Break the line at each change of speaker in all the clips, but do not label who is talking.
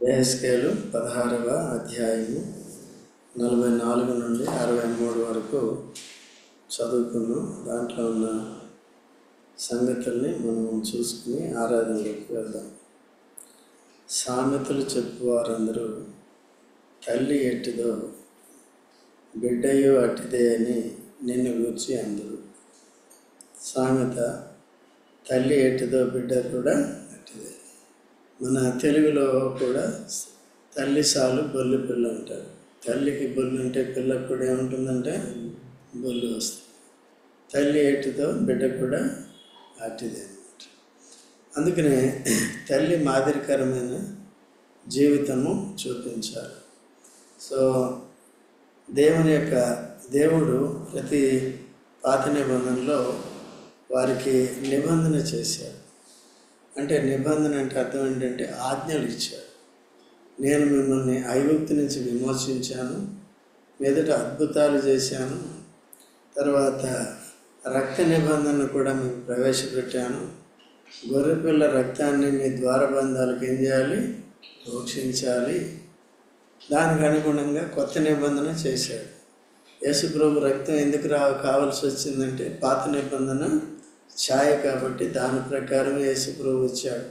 యెహెజ్కేలు 16వ అధ్యాయము 44 నుండి 63 వరకు చదువుకున్నాం. దాంట్లో ఉన్న సంగతుల్ని మనం చూసుకుని ఆరాధనలోకి వెళ్దాం. సామెతలు చెప్పువారందరూ తల్లి ఎట్టిదో బిడ్డయు అట్టిదే అని నిన్ను గూర్చి అందరు. సామెత తల్లి ఎట్టిదో బిడ్డ కూడా అట్టిదే. మన తెలుగులో కూడా తల్లి సాలు బొల్లి పిల్ల అంటారు. తల్లికి బొల్లి ఉంటే పిల్లకు కూడా ఏముంటుందంటే బొల్లి వస్తుంది. తల్లి ఎట్టిదో బిడ్డ కూడా అట్టిదే అన్నమాట. అందుకనే తల్లి మాదిరికరమైన జీవితము చూపించాలి. సో దేవుడు ప్రతి పాత నిబంధనలో వారికి నిబంధన చేశాడు. అంటే నిబంధన అంటే అర్థం ఏంటంటే ఆజ్ఞలు ఇచ్చాడు. నేను మిమ్మల్ని ఐగుప్తు నుంచి విమోచించాను, మీదట అద్భుతాలు చేశాను, తర్వాత రక్త నిబంధనను కూడా మేము ప్రవేశపెట్టాను. గొర్రెపిల్ల రక్తాన్ని మీ ద్వారబంధాలకు ఏం చేయాలి? ప్రోక్షించాలి. దానికి అనుగుణంగా కొత్త నిబంధన చేశాడు. యేసుప్రభు రక్తం ఎందుకు కావాల్సి వచ్చిందంటే పాత నిబంధన ఛాయ కాబట్టి దాని ప్రకారం యేసుప్రభు వచ్చాడు.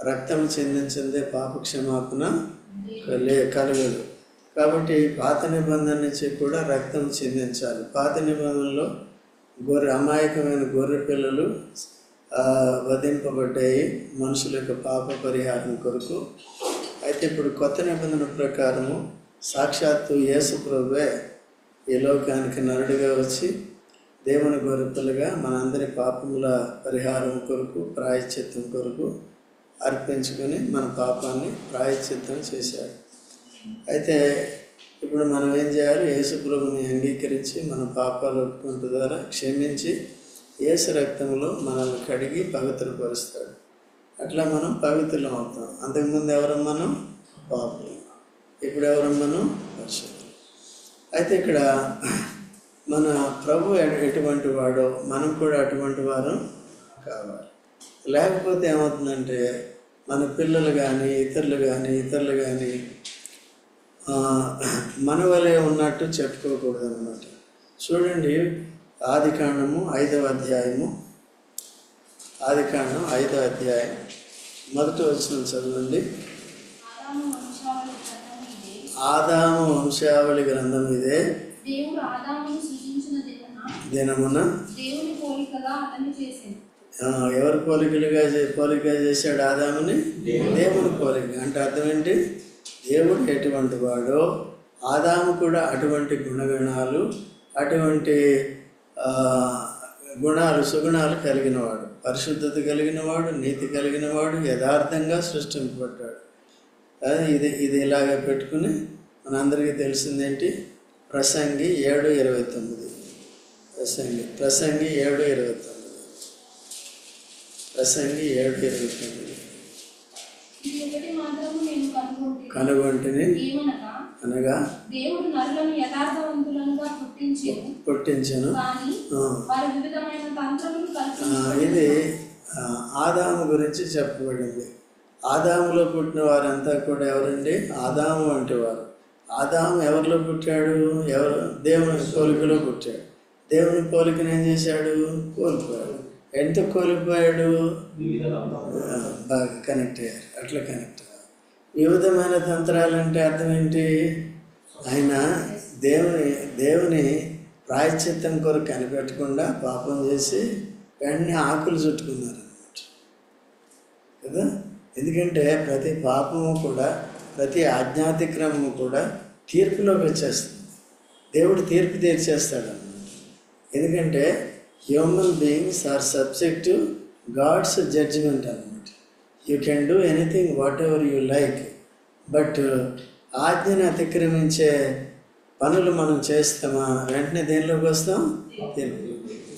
రక్తం చెందించిందే పాప క్షమాపణ కలగదు. కాబట్టి పాత నిబంధన నుంచి కూడా రక్తం చెందించాలి. పాత నిబంధనలో అమాయకమైన గొర్రె పిల్లలు వధింపబడ్డాయి మనుషుల యొక్క పాప పరిహారం కొరకు. అయితే ఇప్పుడు కొత్త నిబంధన ప్రకారము సాక్షాత్తు యేసుప్రభువే ఈ లోకానికి నరుడిగా వచ్చి దేవుని గొర్రెపిల్లగా మనందరి పాపముల పరిహారం కొరకు ప్రాయశ్చిత్తం కొరకు అర్పించుకొని మన పాపాన్ని ప్రాయశ్చిత్తం చేశాడు. అయితే ఇప్పుడు మనం ఏం చేయాలి? యేసుప్రభుని అంగీకరించి మన పాపాలు ఒప్పుకుంటు ద్వారా క్షమించి యేసు రక్తంలో మనల్ని కడిగి పవిత్రపరుస్తాడు. అట్లా మనం పవిత్రులం అవుతాం. అంతకుముందు ఎవరం మనం? పాపులు. ఇప్పుడు ఎవరం మనం? పరిశుద్ధులు. అయితే ఇక్కడ మన ప్రభు ఎటువంటి వాడో మనం కూడా అటువంటి వారం కావాలి. లేకపోతే ఏమవుతుందంటే మన పిల్లలు కానీ ఇతరులు కానీ మన వలే ఉన్నట్టు చెప్పుకోకూడదు అన్నమాట. చూడండి, ఆదికాండము 5వ అధ్యాయము, ఆదికాండం 5వ అధ్యాయం మొదటి వచనం చదవండి. ఆదాము వంశావళి గ్రంథం ఇదే.
దేవుడు ఆదామును సృజించిన
దినమున
దేవుని పోలికగా అతన్ని చేశాడు.
ఎవరి పోలికగా చేశాడు ఆదాముని? దేవుని పోలిక. అంటే అర్థం ఏంటి? దేవుడు ఎటువంటి వాడో ఆదాము కూడా అటువంటి గుణగణాలు, అటువంటి సుగుణాలు కలిగినవాడు, పరిశుద్ధత కలిగినవాడు, నీతి కలిగినవాడు, యథార్థంగా సృష్టింపబడ్డాడు. ఇది ఇలాగ పెట్టుకుని మనందరికీ తెలిసిందేంటి? ప్రసంగి 7:29. ప్రసంగి 7:29. ప్రసంగి 7:29. కనుగొంటిని అనగా
దేవుడు నరులను యథార్థవంతులుగా
పుట్టించెను. ఇది ఆదాము గురించి చెప్పబడింది. ఆదాములో పుట్టిన వారంతా కూడా ఎవరండి? ఆదాము వంటి వారు. ఆదాము ఎవరిలో పుట్టాడు? దేవుని పోలికలో పుట్టాడు. దేవుని పోలికను ఏం చేశాడు? కోల్పోయాడు. ఎంత కోల్పోయాడు? బాగా కనెక్ట్ అయ్యారు. అట్లా కనెక్ట్ అయ్యారు. వివిధమైన తంత్రాలంటే అర్థం ఏంటి? ఆయన దేవుని ప్రాయశ్చిత్తం కొరకు కనిపెట్టకుండా పాపం చేసి వెంటనే ఆకులు చుట్టుకున్నారు అన్నమాట కదా. ఎందుకంటే ప్రతి పాపము కూడా, ప్రతి ఆజ్ఞాతిక్రమము కూడా తీర్పులోకి వచ్చేస్తుంది. దేవుడు తీర్పు తీర్చేస్తాడు అన్నమాట. ఎందుకంటే human beings are subject to God's judgement అన్నమాట. You can do anything whatever you like, but ఆజ్ఞను అతిక్రమించే పనులు మనం చేస్తామా వెంటనే దేనిలోకి వస్తాం? తీర్పు.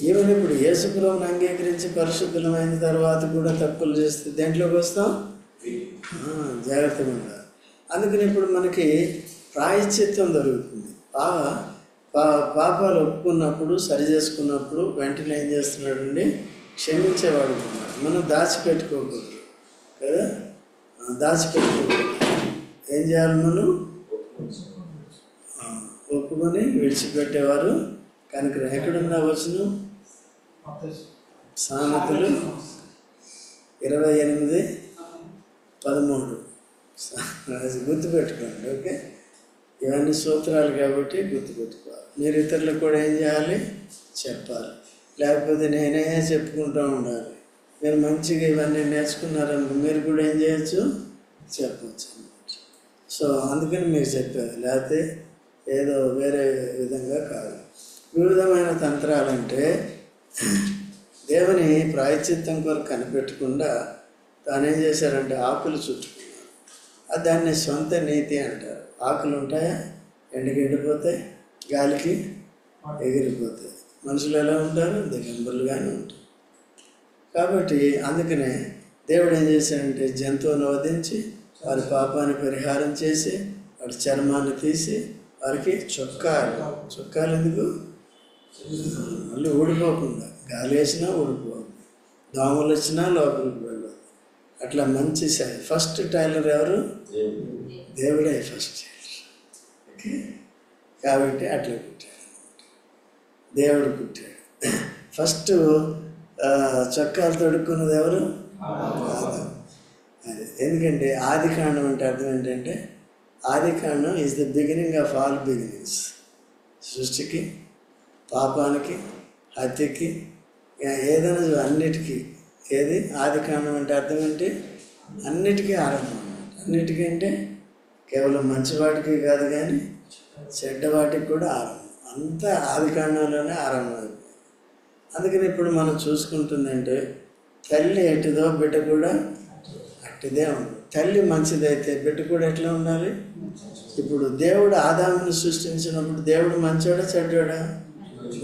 ఈవెన్ ఇప్పుడు యేసుప్రభువుని అంగీకరించి పరిశుద్ధమైన తర్వాత కూడా తప్పులు చేస్తే దేంట్లోకి వస్తాం? జాగ్రత్తగా ఉండాలి. అందుకని ఇప్పుడు మనకి ప్రాయశ్చిత్తం దొరుకుతుంది. పాపాలు ఒప్పుకున్నప్పుడు, సరి చేసుకున్నప్పుడు వెంటనే ఏం చేస్తున్నాడండి? క్షమించేవాడు. మనం దాచిపెట్టుకోకూడదు కదా. దాచిపెట్టుకోకూడదు. ఏం చేయాలి మనం? ఒప్పుకొని విడిచిపెట్టేవారు కనుక. ఎక్కడుందా వచనం? సామెతలు 28:13. అది గుర్తుపెట్టుకోండి. ఓకే, ఇవన్నీ సూత్రాలు కాబట్టి గుర్తుపెట్టుకోవాలి. మీరు ఇతరులకు కూడా ఏం చేయాలి? చెప్పాలి. లేకపోతే నేనే చెప్పుకుంటూ ఉండాలి. మీరు మంచిగా ఇవన్నీ నేర్చుకున్నారనుకో మీరు కూడా ఏం చేయొచ్చు? చెప్పచ్చు అన్నమాట. సో అందుకని మీకు చెప్పేది, లేకపోతే ఏదో వేరే విధంగా కాదు. వివిధమైన తంత్రాలంటే దేవుని ప్రాయశ్చిత్తం కొరకు కనిపెట్టకుండా తానేం చేశారంటే ఆకులు చుట్టుకున్నారు. దాన్ని సొంత నీతి అంటారు. ఆకులు ఉంటాయా? ఎండిపోతాయి, గాలికి ఎగిరిపోతాయి. మనుషులు ఎలా ఉంటారు? దిగంబరులుగానే ఉంటారు. కాబట్టి అందుకనే దేవుడు ఏం చేశాడంటే జంతువును వధించి వారి పాపాన్ని పరిహారం చేసి వారి చర్మాన్ని తీసి వారికి చొక్కాలు ఎందుకు? మళ్ళీ ఊడిపోకుండా, గాలి వేసినా ఊడిపోదు, దోమలు వచ్చినా లోపలికి వెళ్ళదు. అట్లా మంచి ఫస్ట్ టైలర్ ఎవరు? దేవుడే ఫస్ట్ టైలర్. ఓకే, కాబట్టి అట్లా కుట్టాడు, దేవుడు కుట్టాడు. ఫస్ట్ చొక్కాలు తొడుక్కున్నది ఎవరు? అది ఎందుకంటే ఆది కాండం అంటే అర్థం ఏంటంటే ఆది కాండం is the beginning of all beginnings. సృష్టికి, పాపానికి, హత్యకి, ఏదైనా అన్నిటికీ ఏది ఆది కాండం అంటే అర్థం ఏంటి? అన్నిటికీ ఆరంభం. అన్నిటికీ అంటే కేవలం మంచివాటికి కాదు కానీ చెడ్డవాటికి కూడా ఆరంభం. అంతా ఆది కాండంలోనే ఆరంభం. అందుకని ఇప్పుడు మనం చూసుకుంటుందంటే తల్లి ఎట్టిదో బిడ్డ కూడా అట్టిదే ఉంటుంది. తల్లి మంచిదైతే బిడ్డ కూడా ఎట్లా ఉండాలి? ఇప్పుడు దేవుడు ఆదాముని సృష్టించినప్పుడు దేవుడు మంచోడా చెడ్డోడా?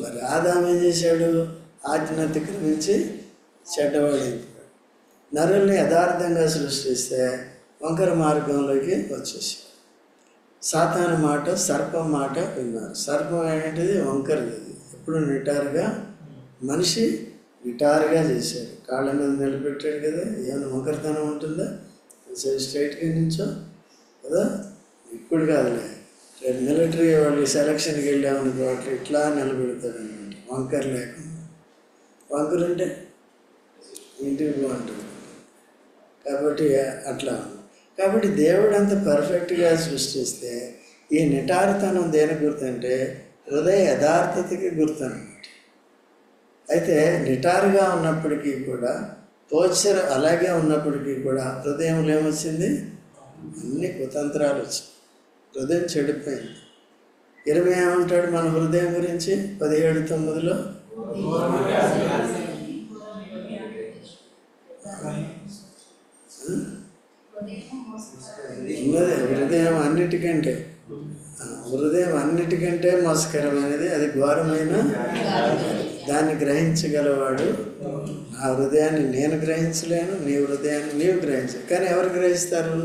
మరి ఆదాము ఏం చేశాడు? ఆజ్ఞను అతిక్రమించి చెడ్డవాడైపోయాడు. నరుల్ని యథార్థంగా సృష్టిస్తే వంకర మార్గంలోకి వచ్చేసాడు. సాతాను మాట, సర్పం మాట విన్నారు. సర్పం ఏంటిది? వంకరది. ఎప్పుడు నిటారుగా, మనిషి నిటారుగా చేశాడు, కాళ్ళ మీద నిలబెట్టాడు కదా. ఏమైనా వంకరతనం ఉంటుందా? స్ట్రైట్గా నుంచో కదా, ఇప్పుడు కాదులే. రేపు మిలిటరీ వాళ్ళు సెలక్షన్కి వెళ్ళామనుకో అట్లా ఇట్లా నిలబెడతాడు అనమాట, వంకర లేకుండా. వంకరుంటే ఇంటికి బాగుంటుంది. కాబట్టి అట్లా. కాబట్టి దేవుడు అంత పర్ఫెక్ట్గా సృష్టిస్తే ఈ నిటారుతనం దేని గుర్తంటే హృదయ యథార్థతకి గుర్తు అనమాట. అయితే నిటారుగా ఉన్నప్పటికీ కూడా, పోచర్ అలాగే ఉన్నప్పటికీ కూడా హృదయంలో ఏమొచ్చింది? అన్ని కుతంత్రాలు వచ్చాయి. హృదయం చెడిపోయింది. 20 ఏమంటాడు మన హృదయం గురించి? 17:9 ఉన్నది. హృదయం అన్నిటికంటే మోసకరమైనది, అది ఘోరమైన. దాన్ని గ్రహించగలవాడు. నా హృదయాన్ని నేను గ్రహించలేను, నీ హృదయాన్ని నీవు గ్రహించలేవు. కానీ ఎవరు గ్రహిస్తారు?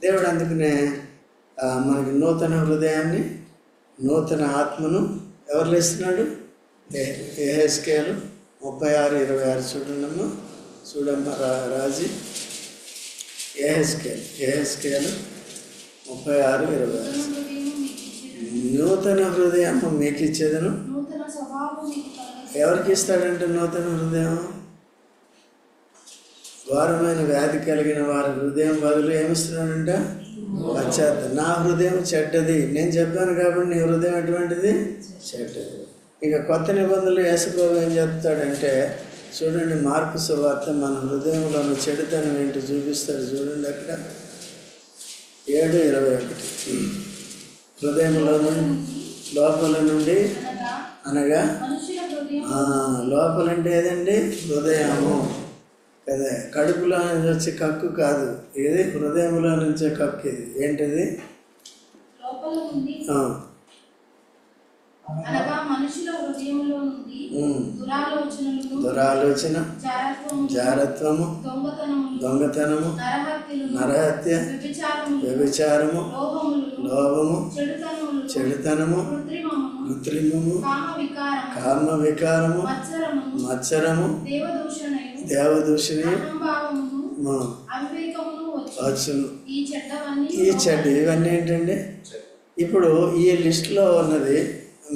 దేవుడు అందుకనే మనకి నూతన హృదయాన్ని, నూతన ఆత్మను ఎవరు ఇస్తున్నాడు? యెహెజ్కేలు 36:26 చూడమ్మా రాజీ. యెహెజ్కేలు 36:26. నూతన హృదయం మీకు ఇచ్చేదను. ఎవరికి ఇస్తాడంటే నూతన హృదయం? ఘోరమైన వ్యాధి కలిగిన వారి హృదయం బదులు ఏమిస్తున్నాడంట? పశ్చాత్తాపం. నా హృదయం చెడ్డది, నేను చెప్పాను కాబట్టి నీ హృదయం ఎటువంటిది? చెడ్డది. ఇక కొత్త నిబంధనలు యేసుప్రభు ఏం చెప్తాడంటే చూడండి, మార్కు సువార్త మన హృదయంలో చెడుతనం ఏంటి చూపిస్తాడు. చూడండి అక్కడ 7:21. హృదయంలో లోపల నుండి అనగా లోపలంటే ఏదండి? హృదయము కదా. కడుపులో నుంచి వచ్చే కక్కు కాదు, ఏది? హృదయంలో నుంచే కక్కు. ఇది ఏంటిది? దురాలోచన, జారత్వము, దొంగతనము, నరహత్య, వ్యభిచారము, లోభము, చెడుతనము, కృత్రిమము, కామ వికారము, మత్సరము, దేవదూషణి, వచ్చును.
ఈ చెడ్డవన్నీ
ఈ చెడ్డ ఇవన్నీ ఏంటండి? ఇప్పుడు ఈ లిస్టులో ఉన్నది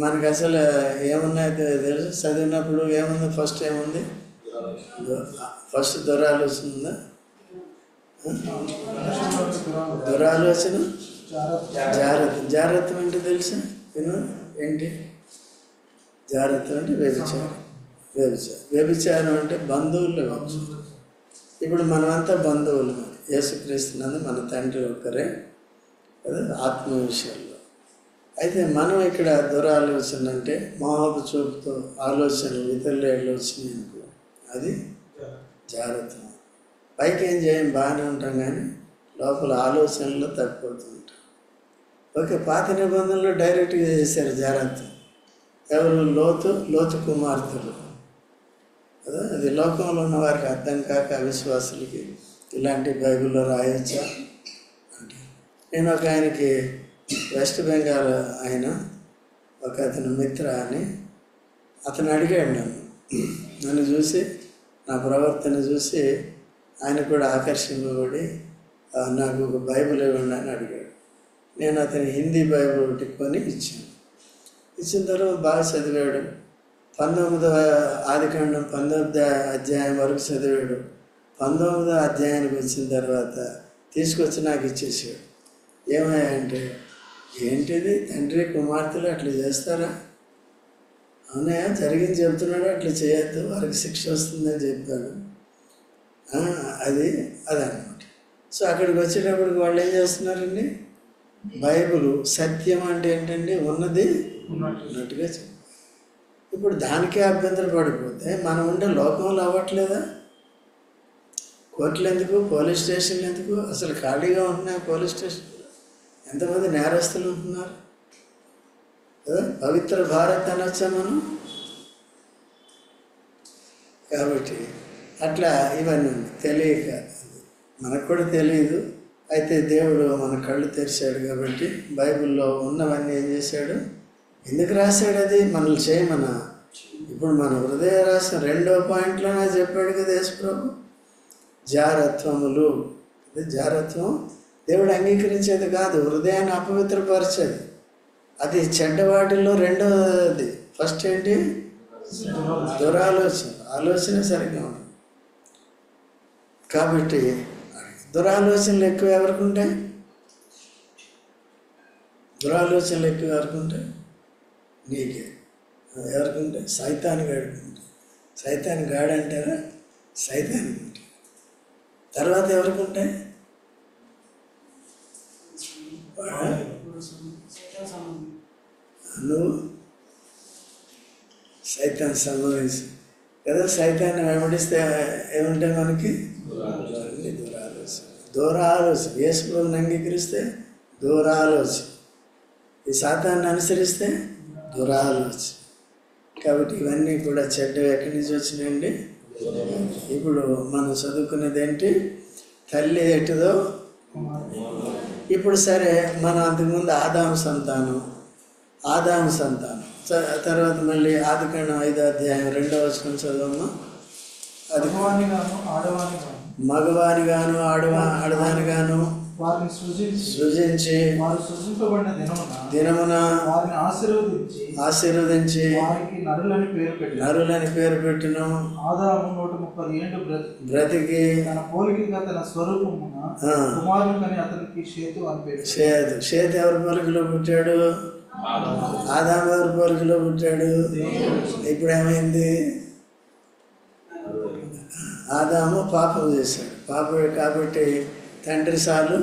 మనకు అసలు ఏమున్నాయో తెలుసు. చదివినప్పుడు ఏముంది? ఫస్ట్ ఏముంది? ఫస్ట్ దురాలోచన ఉందా? దురాలోచన, జాగ్రత్త అంటే తెలుసా? ఏంటి జాగ్రత్త అంటే? వ్యభిచారం. వ్యభిచారం అంటే బంధువులు కావచ్చు. ఇప్పుడు మనమంతా బంధువులు. యేసుక్రీస్తునందు మన తండ్రి ఒక్కరే కదా ఆత్మ విషయాల్లో. అయితే మనం ఇక్కడ దురాలోచన అంటే మోహపు చూపుతో ఆలోచనలు ఇతరులు ఆలోచన అనుకో, అది జాగ్రత్త. పైకి ఏం చేయం, బాగానే ఉంటాం కానీ లోపల ఆలోచనలు తప్పిపోతూ ఉంటాం. ఓకే, పాత నిబంధనలు డైరెక్ట్గా చేశారు జాగ్రత్త. ఎవరు? లోతు కుమార్తెలు కదా. అది లోకంలో ఉన్న వారికి అర్థం కాక అవిశ్వాసులకి ఇలాంటి బైబిల్లో రాయొచ్చా అంటే. నేను ఒక ఆయనకి వెస్ట్ బెంగాల్ ఆయన ఒక అతను మిత్ర అని అతను అడిగాడు నన్ను చూసి, నా ప్రవర్తన చూసి ఆయన కూడా ఆకర్షింపబడి నాకు ఒక బైబిల్ ఇవ్వండి అని అడిగాడు. నేను అతని హిందీ బైబిల్ ఒకటి కొని ఇచ్చాను. ఇచ్చిన తర్వాత బాగా చదివాడు. 19వ ఆదికాండం 19వ అధ్యాయం వరకు చదివాడు. 19వ అధ్యాయానికి వచ్చిన తర్వాత తీసుకొచ్చి నాకు ఇచ్చేసాడు. ఏమయ్యంటే, ఏంటిది తండ్రి కుమార్తెలు అట్లా చేస్తారా? అవునా, జరిగింది చెబుతున్నాడు, అట్లా చేయొద్దు, వారికి శిక్ష వస్తుందని చెప్పాడు. అదనమాట. సో అక్కడికి వచ్చేటప్పటికి వాళ్ళు ఏం చేస్తున్నారండి? బైబిల్ సత్యం అంటే ఏంటండి? ఉన్నది ఉన్నట్టుగా చెప్పారు. ఇప్పుడు దానికే అభ్యంతరం పడిపోతే మనం ఉండే లోకంలో అవ్వట్లేదా? కోర్టులు ఎందుకు? పోలీస్ స్టేషన్లు ఎందుకు? అసలు ఖాళీగా ఉంటున్నాయి పోలీస్ స్టేషన్. ఎంతమంది నేరస్తులు ఉంటున్నారు కదా. పవిత్ర భారత్ అనొచ్చా మనం? కాబట్టి అట్లా ఇవన్నీ తెలియక, మనకు కూడా తెలియదు. అయితే దేవుడు మన కళ్ళు తెరిచాడు కాబట్టి బైబిల్లో ఉన్నవన్నీ ఏం చేశాడు? ఎందుకు రాశాడు? అది మనల్ని చేయమన్నా. ఇప్పుడు మన హృదయ రాసిన 2వ పాయింట్లోనే చెప్పాడు కదా యేసుప్రభు, జారత్వములు. జారత్వం దేవుడు అంగీకరించేది కాదు, హృదయాన్ని అపవిత్రపరిచేది. అది చెడ్డవాటిల్లో 2వది. ఫస్ట్ ఏంటి? దురాలోచన. ఆలోచన సరిగ్గా ఉంది కాబట్టి దురాలోచనలు ఎక్కువ ఎవరికి ఉంటాయి? దురాలోచనలు ఎక్కువ ఎవరికి ఉంటాయి? నీకే. ఎవరికి ఉంటాయి? సైతాన్ గాడికి ఉంటాయి. సైతాన్ గాడి అంటారా? సైతానికి ఉంటాయి. తర్వాత ఎవరికి ఉంటాయి? నువ్వు సైతాన్ సంబంధించి కదా. సైతాన్ని వెంబడిస్తే ఏముంటాయి మనకి? దూరాలోచన. యేసుప్రభువుని అంగీకరిస్తే దూరాలోచన. ఈ సాతాన్ని అనుసరిస్తే దురాలోచన. కాబట్టి ఇవన్నీ కూడా చెడ్డవి. ఎక్కడి నుంచి వచ్చినాయండి? ఇప్పుడు మనం చదువుకున్నది ఏంటి? తల్లి ఎటుదో. ఇప్పుడు సరే, మనం అంతకుముందు ఆదాము సంతానం తర్వాత మళ్ళీ ఆదికాండం 5వ అధ్యాయం 2వ వచనం చదవమ్మా. అది మగవాని గాను ఆడదాని గాను
వారిని
సృజించి
వారు సృజింపబడిన
దినమున
వారిని
ఆశీర్వదించి
వారికి
నరులని పేరు పెట్టెను.
ఆదాము 130 ఏళ్ళు
బ్రతికి
తన పోలికగా తన స్వరూపమున కుమారుని కని అతనికి షేతు అని పేరు.
షేతు ఎవరి పోలికలో పుట్టాడు? ఆదాము ఎవరి పోలికలో పుట్టాడు? ఇప్పుడు ఏమైంది? ఆదాము పాపం చేశాడు. పాపం కాబట్టి తండ్రి సాలు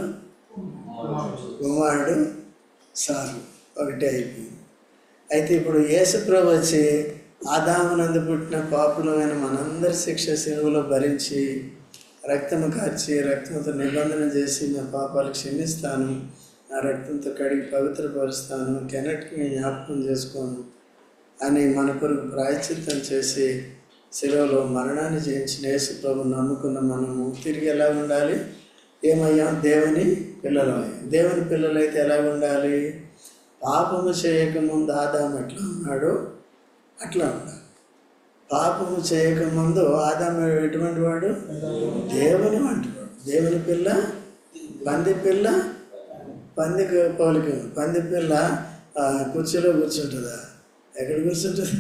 కుమారుడు సాలు ఒకటే అయిపోయింది. అయితే ఇప్పుడు యేసుప్రభు వచ్చి ఆదామునందు పుట్టిన పాపులమైన మనందరి శిక్ష శిలువలో భరించి రక్తము కార్చి రక్తంతో నిబంధన చేసి నా పాపాలు క్షమిస్తాను, నా రక్తంతో కడిగి పవిత్రపరుస్తాను, కెనటికి జ్ఞాపకం చేసుకోను అని మన కొరకు ప్రాయశ్చిత్తం చేసి శిలువలో మరణాన్ని జయించిన యేసుప్రభు నమ్ముకున్న మనము తిరిగి ఎలా ఉండాలి? ఏమయ్యాం? దేవుని పిల్లలమయ్యాం. దేవుని పిల్లలైతే ఎలా ఉండాలి? పాపము చేయకముందు ఆదాము ఎట్లా ఉన్నాడో అట్లా ఉండాలి. పాపము చేయకముందు ఆదాము ఎటువంటి వాడు? దేవుని వంటివాడు. దేవుని పిల్ల పంది పిల్ల పందికి పోలిక. పంది పిల్ల కుర్చీలో కూర్చుంటుందా? ఎక్కడ కూర్చుంటుంది?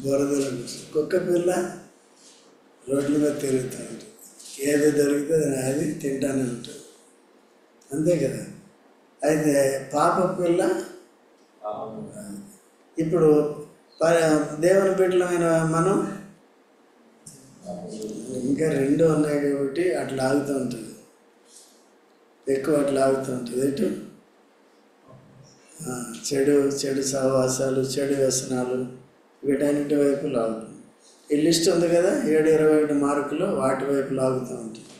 బురదలో కూర్చుంటుంది. కుక్క పిల్ల రోడ్ల మీద తిరుగుతూ ఉంటుంది. ఏది దొరుకుతుంది అది తింటానే ఉంటుంది, అంతే కదా. అయితే పాప పిల్ల ఇప్పుడు దేవుని బిడ్డలమైన మనం ఇంకా రెండు ఉన్నాయి కాబట్టి అట్లా ఆగుతూ ఉంటుంది, ఎక్కువ అట్లా ఆగుతూ ఉంటుంది. ఎటు చెడు సహవాసాలు, చెడు వ్యసనాలు, వీటన్నిటి వైపు లాగుతుంది. ఈ లిస్ట్ ఉంది కదా 7:21 మార్కులు, వాటి వైపు లాగుతూ ఉంటుంది.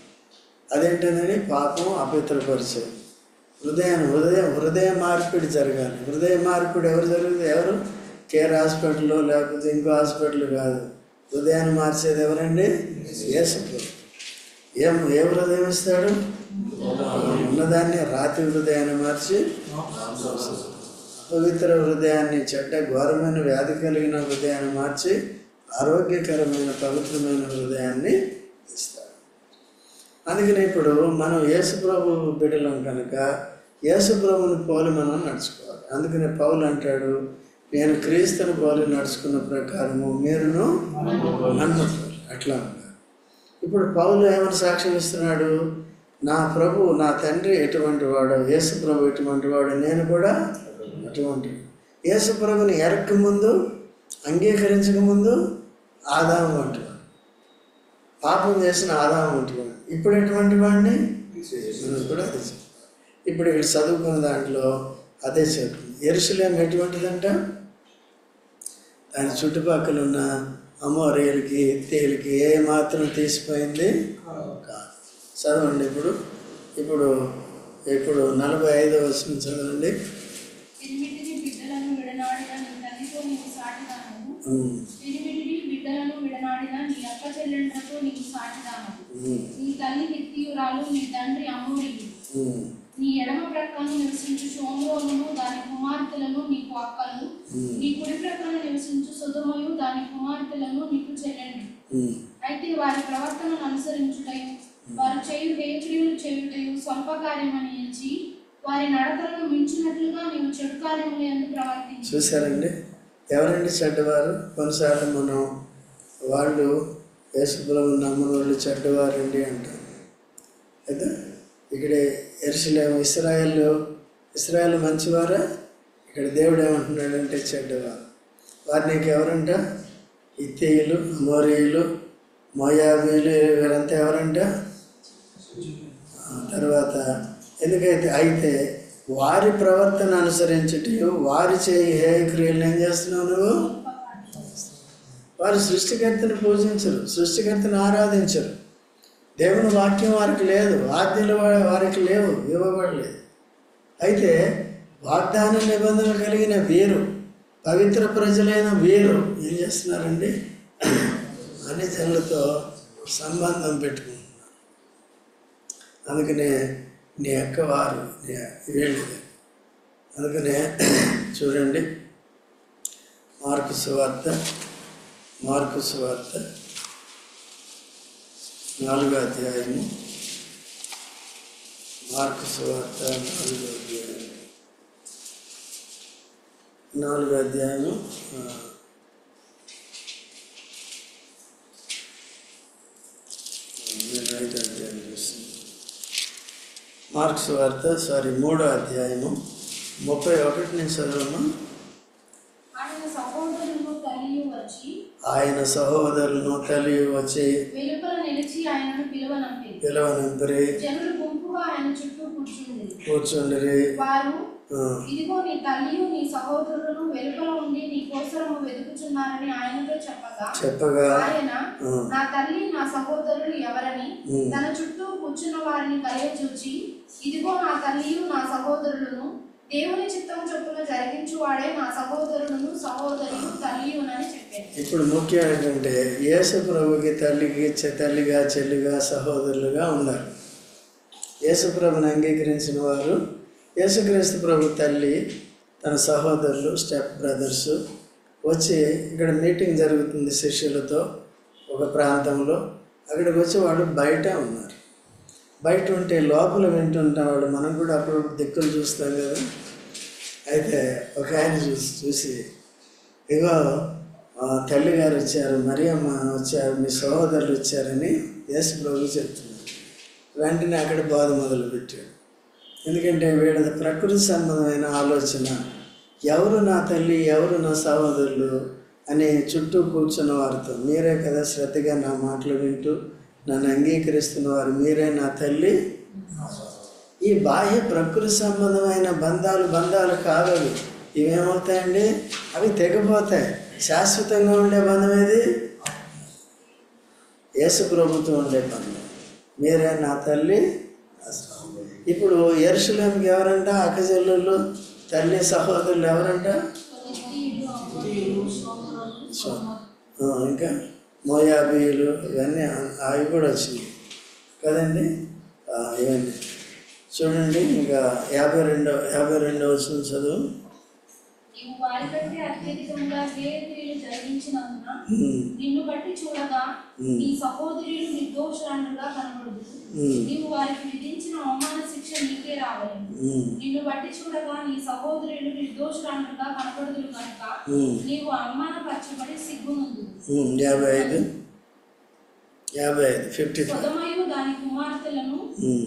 అదేంటందని పాపం అపవిత్రపరిచేది. హృదయ మార్పిడి జరగాలి. హృదయ మార్పిడి ఎవరు జరుగుతుంది? ఎవరు? కేర్ హాస్పిటల్లో లేకపోతే ఇంకో హాస్పిటల్ కాదు. హృదయాన్ని మార్చేది ఎవరండి? యేసు. ఏ హృదయం ఇస్తాడు? ఉన్నదాన్ని రాతి హృదయాన్ని మార్చి అపవిత్ర హృదయాన్ని, చెడ్డ ఘోరమైన వ్యాధి కలిగిన హృదయాన్ని మార్చి ఆరోగ్యకరమైన పవిత్రమైన హృదయాన్ని ఇస్తాడు. అందుకని ఇప్పుడు మనం యేసుప్రభు బిడ్డలం కనుక యేసుప్రభుని పోలి మనం నడుచుకోవాలి. అందుకని పౌలు అంటాడు, నేను క్రీస్తుని పోలి నడుచుకున్న ప్రకారము మీరును నన్ను అట్లా ఉన్నారు. ఇప్పుడు పౌలు ఏమని సాక్ష్యం ఇస్తున్నాడు? నా ప్రభు, నా తండ్రి ఎటువంటి వాడు, యేసు ప్రభు ఎటువంటి వాడు, నేను కూడా అటువంటి. యేసు ప్రభుని ఎరక్క ముందు, అంగీకరించక ముందు ఆదాము వంటివాడు, పాపం చేసిన ఆదాము వంటివాడు. ఇప్పుడు ఎటువంటి వాడిని కూడా అదే చెప్పాడు. ఇప్పుడు ఇక్కడ చదువుకున్న దాంట్లో అదే చెప్తుంది. యెరూషలేము ఎటువంటిదంట? దాని చుట్టుపక్కల ఉన్న అమోరీయులకి, హిత్తీయులకి ఏ మాత్రం తీసిపోయింది కాదు. చదవండి ఇప్పుడు 45వ వచనం చదవండి.
8 బిడ్డలను విడనాడిన నీ తల్లితో నీకు సాటిదానము, 8 బిడ్డలను విడనాడిన నీ అక్క చెల్లెండ్రతో నీకు సాటిదానము. నీ తల్లి హిత్తీయురాలు, నీ తండ్రి అమోరీయుడు. నీ ఎడమ ప్రక్కన నివసించు షోమ్రోనును దాని కుమార్తెలను నీకు అక్కలు, నీ కుడి ప్రక్కన నివసించు సొదొమయు దాని కుమార్తెలను నీకు చెల్లెండ్రు. అయితే వారి ప్రవర్తనను అనుసరించుటయు, వారు చేయు హేక్రియలు చేయుటయు స్వల్ప కార్యమని ఎంచి వారి నడతలను మించినట్లుగా నీవు చెడు కార్యములు ఎందుకు ప్రవర్తించు.
చూశారండి, ఎవరండి చెడ్డవారు? కొన్నిసార్లు మనం వాళ్ళు యేసుప్రభుని నమ్మని వాళ్ళు చెడ్డవారండి అంటారు. అయితే ఇక్కడ యెరూషలేము ఇశ్రాయేలు మంచివారా? ఇక్కడ దేవుడు ఏమంటున్నాడంటే చెడ్డవారు. వారు నీకు ఎవరంట? హిత్తీయులు, అమోరీయులు, మోయాబీలు, వీరంతా ఎవరంట? తర్వాత అయితే వారి ప్రవర్తన అనుసరించుట, వారి చేయి హేయక్రియలను ఏం చేస్తున్నావు నువ్వు? వారు సృష్టికర్తను పూజించరు, సృష్టికర్తను ఆరాధించరు. దేవుని వాక్యం వారికి లేదు, ఆజ్ఞలు వారికి లేవు, ఇవ్వబడలేదు. అయితే వాగ్దాన నిబంధన కలిగిన వీరు, పవిత్ర ప్రజలైన వీరు ఏం చేస్తున్నారండి? అన్ని జనులతో సంబంధం పెట్టుకుంటున్నారు. అందుకనే నీ అక్క వారు వీళ్ళది. అందుకనే చూడండి, మార్కు సువార్త 4వ అధ్యాయము. మార్కు సువార్త 4వ అధ్యాయము 5వ అధ్యాయం చూస్తుంది. మార్కు సువార్త 3వ అధ్యాయము 31 నుంచి చదవమ్మా. ఆయన సహోదరులను తల్లి వచ్చి
వెలుపల నిలిచి ఆయనను
పిలువనంపిరి.
జనులు గుంపుగా ఆయన చుట్టూ
కూర్చుండిరి.
వారు, ఇదిగో నీ తల్లియు నీ సహోదరులను వెలుపల ఉండి నీ కోసరము వెతుకుచున్నారని ఆయనతో చెప్పగా ఆయన, నా తల్లి నా సహోదరులు ఎవరని తన చుట్టూ కూర్చున్న వారిని కలియచూచి, ఇదిగో నా తల్లియు నా సహోదరులను, దేవుని చిత్తం చొప్పున జరిగించువాడే నా సహోదరులను సహోదరియు తల్లియునని చెప్పారు.
ఇప్పుడు ముఖ్యం ఏంటంటే యేసు ప్రభుకి తల్లిగా చెల్లిగా సహోదరులుగా ఉన్నారు. యేసు ప్రభుని అంగీకరించిన వారు, యేసుక్రీస్తు ప్రభు తల్లి, తన సహోదరులు, స్టెప్ బ్రదర్స్ వచ్చి ఇక్కడ మీటింగ్ జరుగుతుంది శిష్యులతో ఒక ప్రాంతంలో. అక్కడికి వచ్చి వాళ్ళు బయట ఉన్నారు. బయట ఉంటే లోపల వింటుంటాం వాళ్ళు, మనం కూడా అప్పుడప్పుడు దిక్కులు చూస్తాం కదా. అయితే ఒక ఆయన చూసి ఇగో తల్లిగారు వచ్చారు, మరియమ్మ వచ్చారు, మీ సహోదరులు వచ్చారని యేసు ప్రభు చెప్తున్నారు. వెంటనే అక్కడ బాధ మొదలుపెట్టాడు. ఎందుకంటే వీళ్ళది ప్రకృతి సంబంధమైన ఆలోచన, ఎవరు నా తల్లి, ఎవరు నా సహోదరులు అని చుట్టూ కూర్చున్న వారితో, మీరే కదా శ్రద్ధగా నా మాటలు వింటూ నన్ను అంగీకరిస్తున్న వారు, మీరే నా తల్లి. ఈ బాహ్య ప్రకృతి సంబంధమైన బంధాలు కావాలి. ఇవేమవుతాయండి? అవి తెగిపోతాయి. శాశ్వతంగా ఉండే బంధం ఏది? యేసు ప్రభుతో ఉండే బంధం, మీరే నా తల్లి. ఇప్పుడు యెరూషలేముకి ఎవరంట? అక్కచెల్లెళ్ళు, తల్లి, సహోదరులు ఎవరంట? ఇంకా మోయాబీయులు, ఇవన్నీ అవి కూడా వచ్చినాయి కదండి. ఇవన్నీ చూడండి. ఇంకా 52వ వచనం చదువు.
నీవు వారికంటే అత్యధికంగా హేయక్రియలు జరిగించినందున నిన్ను బట్టి చూడగా నీ సహోదరులు నిర్దోషులుగా కనబడదు. నీవు వారికి విధించిన అవమాన శిక్ష నీకే రావాలి. నిన్ను బట్టి చూడగా నీ సహోదరులు నిర్దోషులుగా కనబడదు కనుక నీవు అవమానపరచబడి సిగ్గునందు. 55 సొదొమయు దాని కుమార్తెలను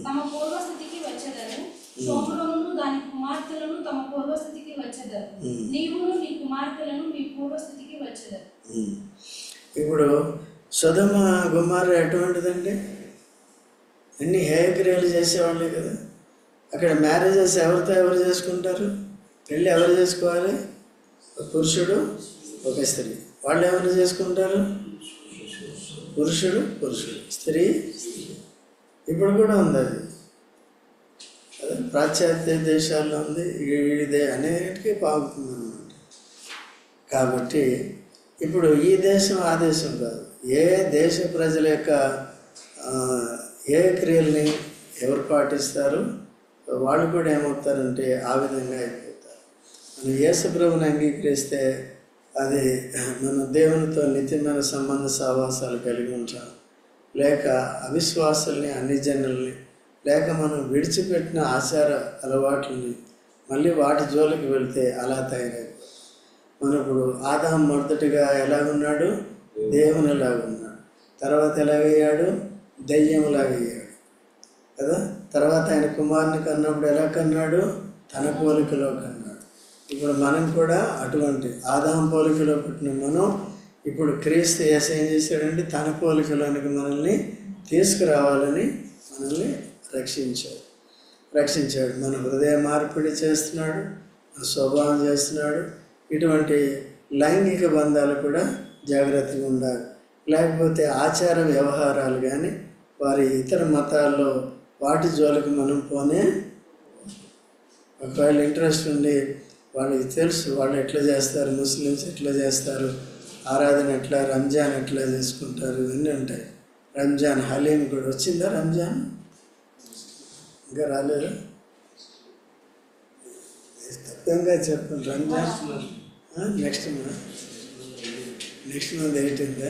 తమ పూర్వస్థితికి వచ్చెదరు, సొదొమను దాని కుమార్తెలను తమ పూర్వస్థితికి వచ్చెదరు, నీవును నీ కుమార్తెలను మీ పూర్వస్థితికి వచ్చెదరు.
ఇప్పుడు సొదొమ గుమార ఎటువంటిదండి? అన్ని హేయక్రియలు చేసేవాళ్ళే కదా. అక్కడ మ్యారేజెస్ ఎవరు చేసుకుంటారు? పెళ్ళి ఎవరు చేసుకోవాలి? పురుషుడు, ఒక స్త్రీ. వాళ్ళు ఎవరు చేసుకుంటారు? పురుషుడు, స్త్రీ. ఇప్పుడు కూడా ఉంది అది, అదే పాశ్చాత్య దేశాల్లో ఉంది, ఇదే అనేటికి పాకుతుంది అన్నమాట. కాబట్టి ఇప్పుడు ఈ దేశం ఆ దేశం కాదు. ఏ దేశ ప్రజల యొక్క ఏ క్రియల్ని ఎవరు పాటిస్తారు వాళ్ళు కూడా ఏమవుతారంటే ఆ విధంగా అయిపోతారు. మనం యేసు ప్రభువుని అంగీకరిస్తే అది మన దేవునితో నిత్యమైన సంబంధ సహవాసాలు కలిగి ఉంటాం. లేక అవిశ్వాసాలని, అన్ని జనుల్ని, లేక మనం విడిచిపెట్టిన ఆచార అలవాట్లని మళ్ళీ వాటి జోలికి వెళ్తే అలా తయారైపోతుంది. మన ఇప్పుడు ఆదాము మొదటిగా ఎలాగున్నాడు? దేవునిలాగున్నాడు. తర్వాత ఎలాగయ్యాడు? దెయ్యంలాగయ్యాడు కదా. తర్వాత ఆయన కుమారుని కన్నప్పుడు ఎలా కన్నాడు? తన పోలికలో కన్నాడు. ఇప్పుడు మనం కూడా అటువంటి ఆదాము పోలికలో పుట్టిన మనం ఇప్పుడు క్రీస్తు యేసు ఏం చేశాడంటే తన పోలికలోనికి మనల్ని తీసుకురావాలని మనల్ని రక్షించాడు. మన హృదయ మార్పిడి చేస్తున్నాడు, మన స్వభావం చేస్తున్నాడు. ఇటువంటి లైంగిక బంధాలు కూడా జాగ్రత్తగా ఉండాలి. లేకపోతే ఆచార వ్యవహారాలు కానీ వారి ఇతర మతాల్లో వాటి జోలికి మనం పోనే. ఒకవేళ ఇంట్రెస్ట్ ఉండి వాళ్ళకి తెలుసు వాళ్ళు ఎట్లా చేస్తారు, ముస్లిమ్స్ ఎట్లా చేస్తారు, ఆరాధన ఎట్లా, రంజాన్ ఎట్లా చేసుకుంటారు, ఇవన్నీ ఉంటాయి. రంజాన్ హలీం కూడా వచ్చిందా? రంజాన్ ఇంకా రాలేదు. తప్పంగా చెప్పండి. Ramzan next month 18th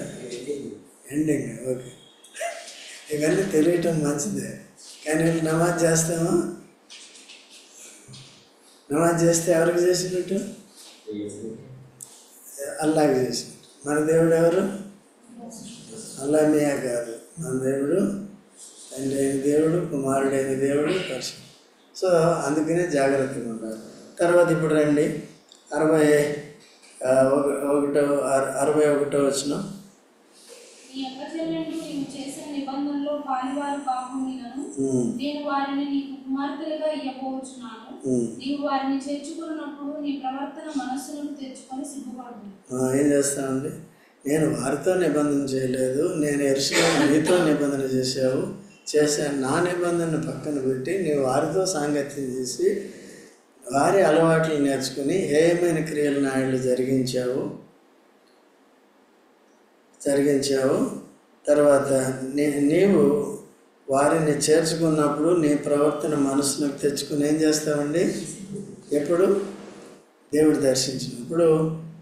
ending. Okay, ఇవన్నీ తెలియటం మంచిదే. కానీ నమాజ్ చేస్తామా? నమాజ్ చేస్తే ఎవరికి చేసినట్టు? అల్లాకి చేసినట్టు. మన దేవుడు ఎవరు? అల్లా మియా కాదు. మన దేవుడు తండ్రి అయిన దేవుడు, కుమారుడైన దేవుడు, పరిశుద్ధుడు. సో అందుకనే జాగ్రత్తగా ఉండాలి. తర్వాత ఇప్పుడు రండి 61వ వచనం.
నీ అక్కచెల్లెళ్ళు నీవు చేసిన నిబంధనలో పాలివారు కాకుండాను నేను వారిని నీకు కుమార్తెలుగా ఇయ్యబోచున్నాను. నీవు వారిని చేర్చుకున్నప్పుడు నీ ప్రవర్తన మనస్సును తెచ్చుకొని సిగ్గుపడు.
ఏం చేస్తానండి? నేను వారితో నిబంధన చేయలేదు, నేను యెరూషలేము నీతో నిబంధన చేశాను. నా నిబంధనను పక్కన పెట్టి నీవు వారితో సాంగత్యం చేసి వారి అలవాట్లు నేర్చుకుని ఏమైనా క్రియలు నాయుళ్ళు జరిగించావు. తర్వాత నీవు వారిని చేర్చుకున్నప్పుడు నీ ప్రవర్తన మనసులోకి తెచ్చుకుని ఏం చేస్తామండి? ఎప్పుడు దేవుడు దర్శించినప్పుడు.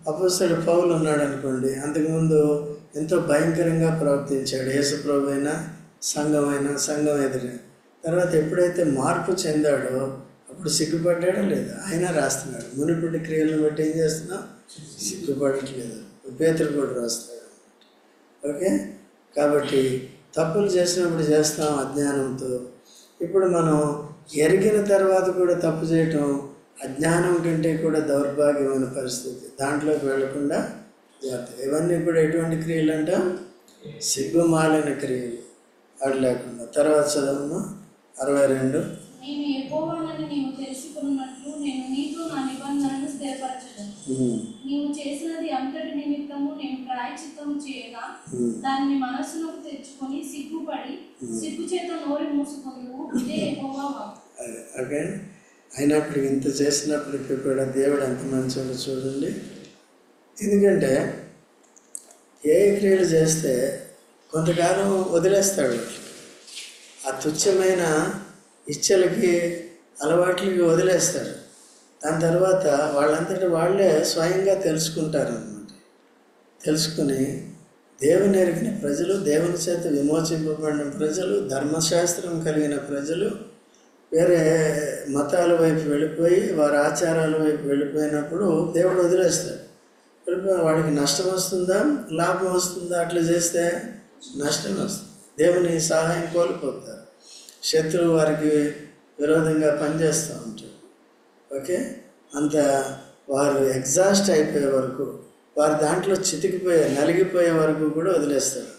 అపోస్తలుడు పౌలు ఉన్నాడు అనుకోండి, అంతకుముందు ఎంతో భయంకరంగా ప్రవర్తించాడు. యేసు ప్రభువైనా సంఘం ఎదురు. తర్వాత ఎప్పుడైతే మార్పు చెందాడో అప్పుడు సిగ్గుపడ్డాడో లేదా ఆయన రాస్తున్నాడు. మునుపటి క్రియలను బట్టి ఏం చేస్తున్నాం? సిగ్గుపడట్లేదు. పేతురు కూడా రాస్తాడు. ఓకే, కాబట్టి తప్పులు చేసినప్పుడు చేస్తాం అజ్ఞానంతో. ఇప్పుడు మనం ఎరిగిన తర్వాత కూడా తప్పు చేయటం అజ్ఞానం కంటే కూడా దౌర్భాగ్యమైన పరిస్థితి. దాంట్లోకి వెళ్లకుండా జాగ్రత్త. ఇవన్నీ కూడా ఎటువంటి క్రియలు అంట? సిగ్గుమాలిన క్రియలు. అది లేకుండా తర్వాత చదవము 62.
నేను యెహోవానని నీవు తెలుసుకున్నట్లు నేను నీతో నా నిబంధనను స్థిరపరచను. నీవు చేసినది అంతటి నిమిత్తము నేను ప్రాయశ్చిత్తము చేయగా దాన్ని మనస్సులోకి తెచ్చుకొని సిగ్గుపడి సిగ్గు చేత నోరు మూసుకుందువు. ఇదే యెహోవా వాక్కు.
ఓకే, అయినప్పటికీ ఇంత చేసినప్పటికీ కూడా దేవుడు ఎంత మంచోడో చూడండి. ఎందుకంటే ఏ క్రియలు చేస్తే కొంతకాలం వదిలేస్తాడు. ఆ తుచ్చమైన ఇచ్చలకి అలవాట్లకి వదిలేస్తాడు. దాని తర్వాత వాళ్ళంతటి వాళ్ళే స్వయంగా తెలుసుకుంటారన్నమాట. తెలుసుకుని దేవుని ఎరిగిన ప్రజలు, దేవుని చేత విమోచింపబడిన ప్రజలు, ధర్మశాస్త్రం కలిగిన ప్రజలు వేరే మతాల వైపు వెళ్ళిపోయి వారి ఆచారాల వైపు వెళ్ళిపోయినప్పుడు దేవుడు వదిలేస్తాడు. వెళ్ళిపోయి వాడికి నష్టం వస్తుందా లాభం వస్తుందా? అట్లా చేస్తే నష్టం వస్తుంది. దేవుని సహాయం కోల్పోతారు. శత్రువు వారికి విరోధంగా పనిచేస్తూ ఉంటాడు. ఓకే, అంత వారు ఎగ్జాస్ట్ అయిపోయే వరకు, వారు దాంట్లో చితికిపోయే నలిగిపోయే వరకు కూడా వదిలేస్తారు.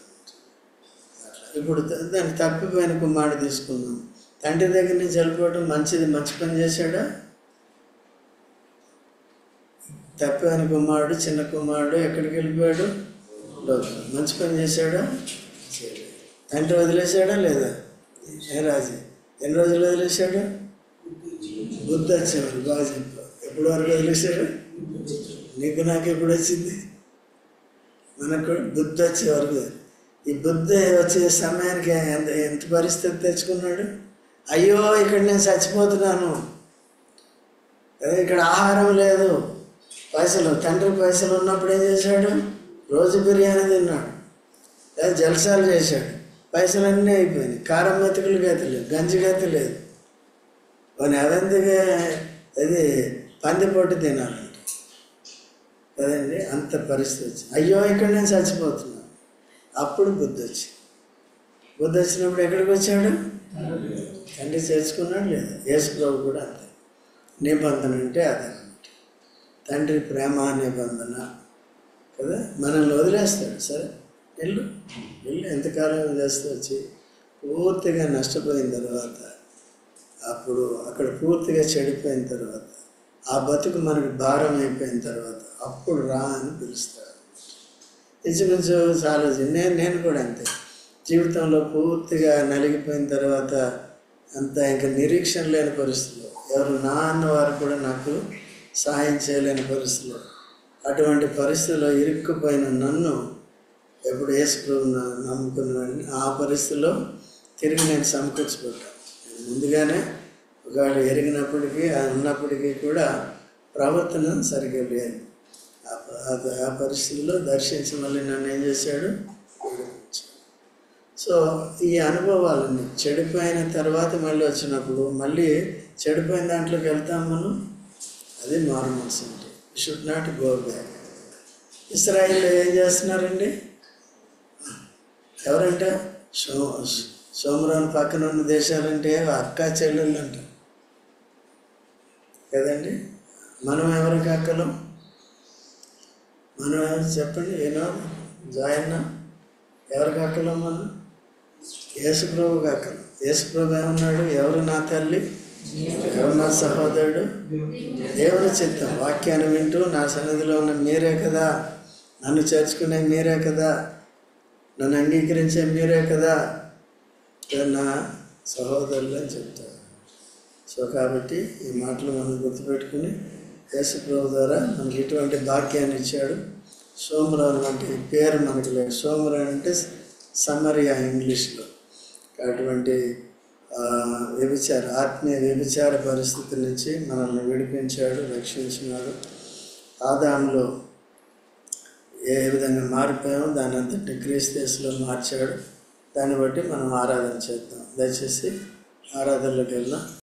ఇప్పుడు దాన్ని తప్పిపోయిన కుమారుడు తీసుకున్నాం. తండ్రి దగ్గర నుంచి వెళ్ళిపోవడం మంచిది, మంచి పని చేశాడా? తప్పిపోయిన కుమారుడు, చిన్న కుమారుడు ఎక్కడికి వెళ్ళిపోయాడు? లోకం. మంచి పని చేశాడా? తండ్రి వదిలేశాడా లేదా? ఏ రాజు ఎన్ని రోజులు వదిలేశాడు? బుద్ధి వచ్చేవాడు. బాగా చెప్పావు. ఎప్పటి వరకు వదిలేశాడు? నీకు నాకు ఎప్పుడు వచ్చింది? మనకు బుద్ధి వచ్చే వరకు. ఈ బుద్ధి వచ్చే సమయానికి ఎంత పరిస్థితి తెచ్చుకున్నాడు? అయ్యో ఇక్కడ నేను చచ్చిపోతున్నాను, ఇక్కడ ఆహారం లేదు, పైసలు, తండ్రి పైసలు ఉన్నప్పుడు ఏం చేశాడు? రోజు బిర్యానీ తిన్నాడు, లేదా జలసాలు చేశాడు. పైసలన్నీ అయిపోయినాయి. కారం మెతుకులు గతి లేదు, గంజి గతి లేదు. కొన్ని అదంతగా అది పందిపొట్టు తినాలంట కదండి. అంత పరిస్థితి వచ్చింది. అయ్యో ఇక్కడ నేను చచ్చిపోతున్నాను. అప్పుడు బుద్ధి వచ్చింది. బుద్ధి వచ్చినప్పుడు ఎక్కడికి వచ్చాడు? తండ్రి చేర్చుకున్నాడు లేదా? యేసు ప్రభు కూడా అంతే. నిబంధన అంటే అదనమాట. తండ్రి ప్రేమ నిబంధన కదా. మనల్ని వదిలేస్తాడు. సరే వెళ్ళు ఎంతకాలం చేస్తూ వచ్చి పూర్తిగా నష్టపోయిన తర్వాత, అప్పుడు అక్కడ పూర్తిగా చెడిపోయిన తర్వాత, ఆ బతుకు మనకు భారం అయిపోయిన తర్వాత అప్పుడు రా అని పిలుస్తాడు. ఇంచుమించు చాలా నేను కూడా అంతే. జీవితంలో పూర్తిగా నలిగిపోయిన తర్వాత అంత ఇంకా నిరీక్షణ లేని పరిస్థితులు, ఎవరు నా అన్నవారు కూడా నాకు సహాయం చేయలేని పరిస్థితులు, అటువంటి పరిస్థితుల్లో ఇరుక్కుపోయిన నన్ను ఎప్పుడు యేసు ప్రభువును నమ్ముకున్నాను. ఆ పరిస్థితిలో తిరిగి నేను సమకూర్చిపెట్టాను. ముందుగానే ఒకవేళ ఎరిగినప్పటికీ ఉన్నప్పటికీ కూడా ప్రవర్తన సరిగ్గా లేదు. ఆ పరిస్థితుల్లో దర్శించి మళ్ళీ నన్ను ఏం చేశాడు? సో ఈ అనుభవాలన్నీ చెడిపోయిన తర్వాత మళ్ళీ వచ్చినప్పుడు మళ్ళీ చెడిపోయిన దాంట్లోకి వెళ్తాం మనం. అది మారు మనసు అంటే. Should not go back. ఇశ్రాయేల్లో ఏం చేస్తున్నారండి? ఎవరంటే సోమరాన్ పక్కన ఉన్న దేశాలంటే అక్క చెల్లెళ్ళు అంట కదండి. మనం ఎవరికి అక్కలం? మనం ఎవరు చెప్పండి? ఏనో జాయన్న ఎవరికి అక్కలం? మనం యేసుప్రభుకి అక్కలం. యేసుప్రభు ఏమన్నాడు? ఎవరు నా తల్లి, ఎవరు నా సహోదరుడు? దేవుని చిత్తం. వాక్యాన్ని వింటూ నా సన్నిధిలో ఉన్న మీరే కదా, నన్ను చేర్చుకునే మీరే కదా, నన్ను అంగీకరించే మీరే కదా నా సహోదరులు అని చెప్తాడు. సో కాబట్టి ఈ మాటలు మనం గుర్తుపెట్టుకుని యేసు ప్రభు ద్వారా మనకి ఇటువంటి భాగ్యాన్ని ఇచ్చాడు. సోమరాన్ వంటి పేరు మనకు లేదు. సోమరాన్ అంటే సమరియా ఇంగ్లీష్లో. అటువంటి ఆత్మీయ వ్యభిచార పరిస్థితి నుంచి మనల్ని విడిపించాడు, రక్షించినాడు. ఆదాంలో ఏ విధంగా మారిపోయామో దాని అంతటి క్రీస్తు యేసులో మార్చాడు. దాన్ని బట్టి మనం ఆరాధన చేద్దాం. దయచేసి ఆరాధనలోకి వెళ్దాం.